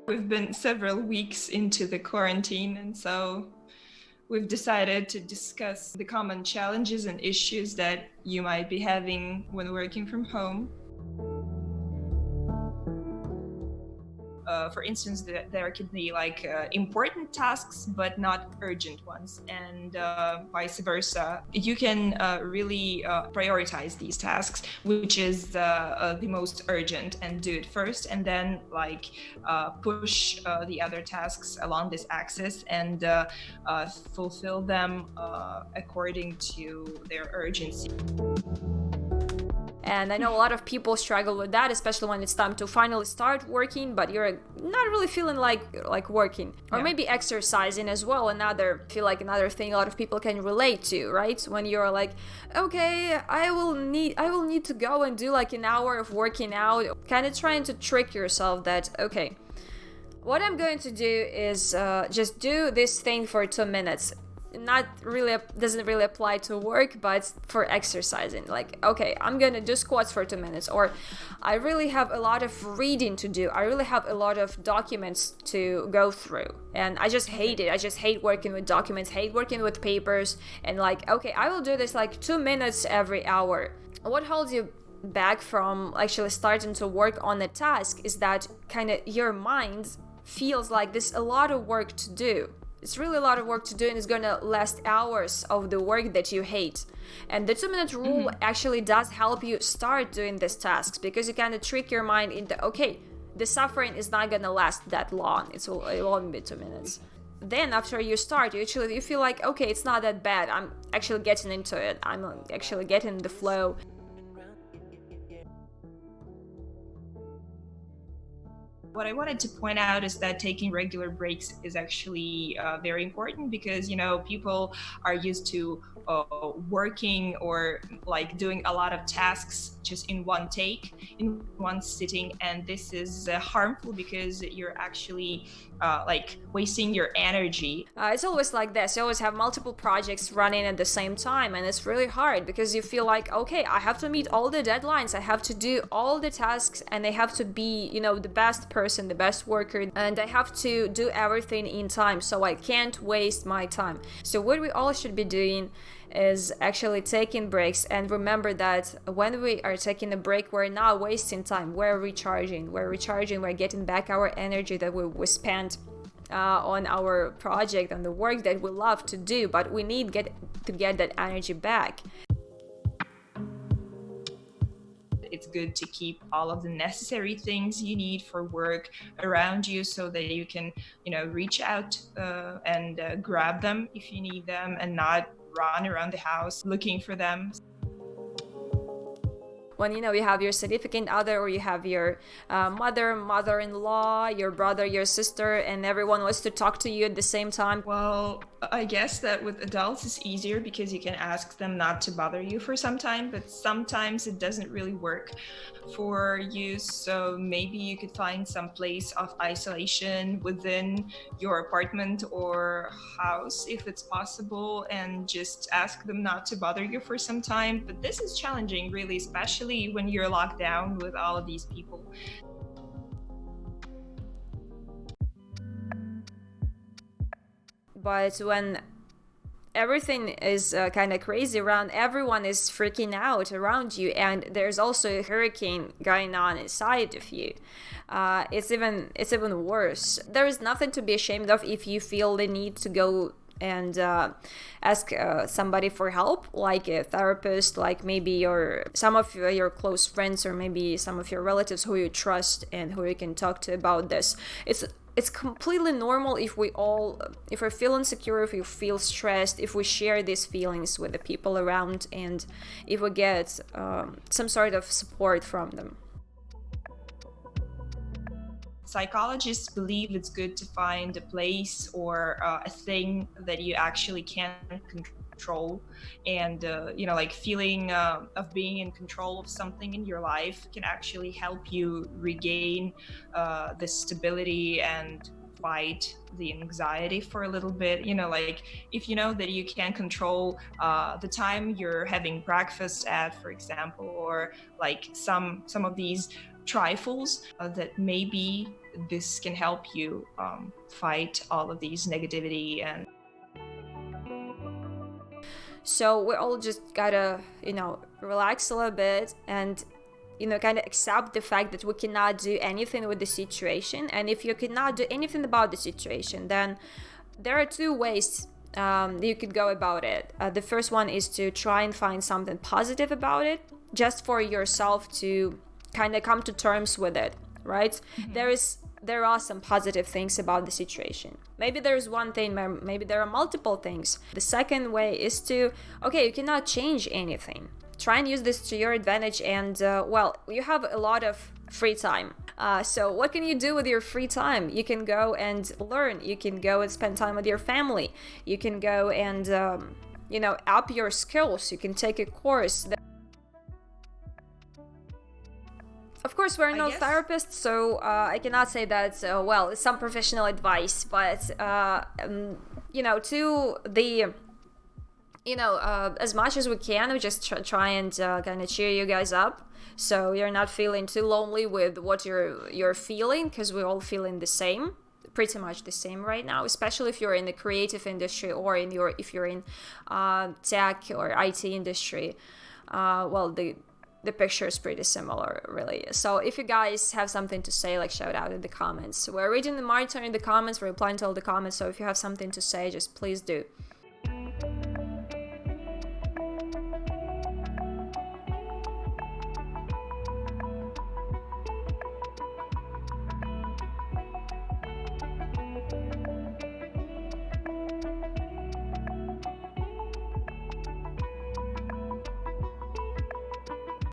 We've been several weeks into the quarantine, and so we've decided to discuss the common challenges and issues that you might be having when working from home. For instance, there could be like important tasks, but not urgent ones, and vice versa. You can really prioritize these tasks, which is the most urgent, and do it first, and then like push the other tasks along this axis and fulfill them according to their urgency. And I know a lot of people struggle with that, especially when it's time to finally start working, but you're not really feeling like working. Or maybe exercising as well, another thing a lot of people can relate to, right? When you're like, okay, I will need to go and do like an hour of working out, kind of trying to trick yourself that, okay, what I'm going to do is just do this thing for 2 minutes. Doesn't really apply to work, but for exercising, like, okay, I'm gonna do squats for 2 minutes, or I really have a lot of reading to do, I really have a lot of documents to go through, and I just hate it. I just hate working with documents, hate working with papers, and like, okay, I will do this like 2 minutes every hour. What holds you back from actually starting to work on a task is that kind of your mind feels like there's a lot of work to do. It's really a lot of work to do, and it's gonna last hours of the work that you hate. And the 2-minute rule actually does help you start doing these tasks, because you kind of trick your mind into, okay, the suffering is not gonna last that long. It won't be 2 minutes. Then after you start, you feel like, okay, it's not that bad. I'm actually getting into it. I'm actually getting the flow. What I wanted to point out is that taking regular breaks is actually very important, because, you know, people are used to working or like doing a lot of tasks just in one take, in one sitting, and this is harmful because you're actually like wasting your energy. It's always like this. You always have multiple projects running at the same time, and it's really hard because you feel like, okay, I have to meet all the deadlines, I have to do all the tasks, and I have to be, you know, the best person, the best worker, and I have to do everything in time, so I can't waste my time. So what we all should be doing is actually taking breaks, and remember that when we are taking a break, we're not wasting time, we're recharging, we're getting back our energy that we spent on our project, on the work that we love to do, but we need to get that energy back. It's good to keep all of the necessary things you need for work around you, so that you can, you know, reach out and grab them if you need them, and not run around the house looking for them. When, you know, you have your significant other, or you have your mother-in-law, your brother, your sister, and everyone wants to talk to you at the same time. Well, I guess that with adults it's easier because you can ask them not to bother you for some time, but sometimes it doesn't really work for you. So maybe you could find some place of isolation within your apartment or house if it's possible, and just ask them not to bother you for some time. But this is challenging, really, especially when you're locked down with all of these people. But when everything is kind of crazy around, everyone is freaking out around you, and there's also a hurricane going on inside of you, it's even worse. There is nothing to be ashamed of if you feel the need to go and ask somebody for help, like a therapist, like maybe some of your close friends, or maybe some of your relatives who you trust and who you can talk to about this. It's completely normal if we feel insecure, if we feel stressed, if we share these feelings with the people around, and if we get some sort of support from them. Psychologists believe it's good to find a place or a thing that you actually can control, and you know, like feeling of being in control of something in your life can actually help you regain the stability and fight the anxiety for a little bit. You know, like if you know that you can control the time you're having breakfast at, for example, or like some of these trifles that maybe this can help you fight all of these negativity. And so we all just gotta, relax a little bit and, kind of accept the fact that we cannot do anything with the situation. And if you cannot do anything about the situation, then there are two ways you could go about it. The first one is to try and find something positive about it, just for yourself to kind of come to terms with it, right? Mm-hmm. There are some positive things about the situation. Maybe there's one thing, maybe there are multiple things. The second way is to, you cannot change anything. Try and use this to your advantage, and you have a lot of free time. So what can you do with your free time? You can go and learn. You can go and spend time with your family. You can go and, up your skills. You can take a course. Of course, we're no therapists, so I cannot say that, it's some professional advice, but, to the, as much as we can, we just try and kind of cheer you guys up, so you're not feeling too lonely with what you're feeling, because we're all feeling the same, pretty much the same right now, especially if you're in the creative industry or if you're in tech or IT industry. The picture is pretty similar, really. So if you guys have something to say, shout out in the comments. We're reading the monitor in the comments, we're replying to all the comments, so if you have something to say, just please do.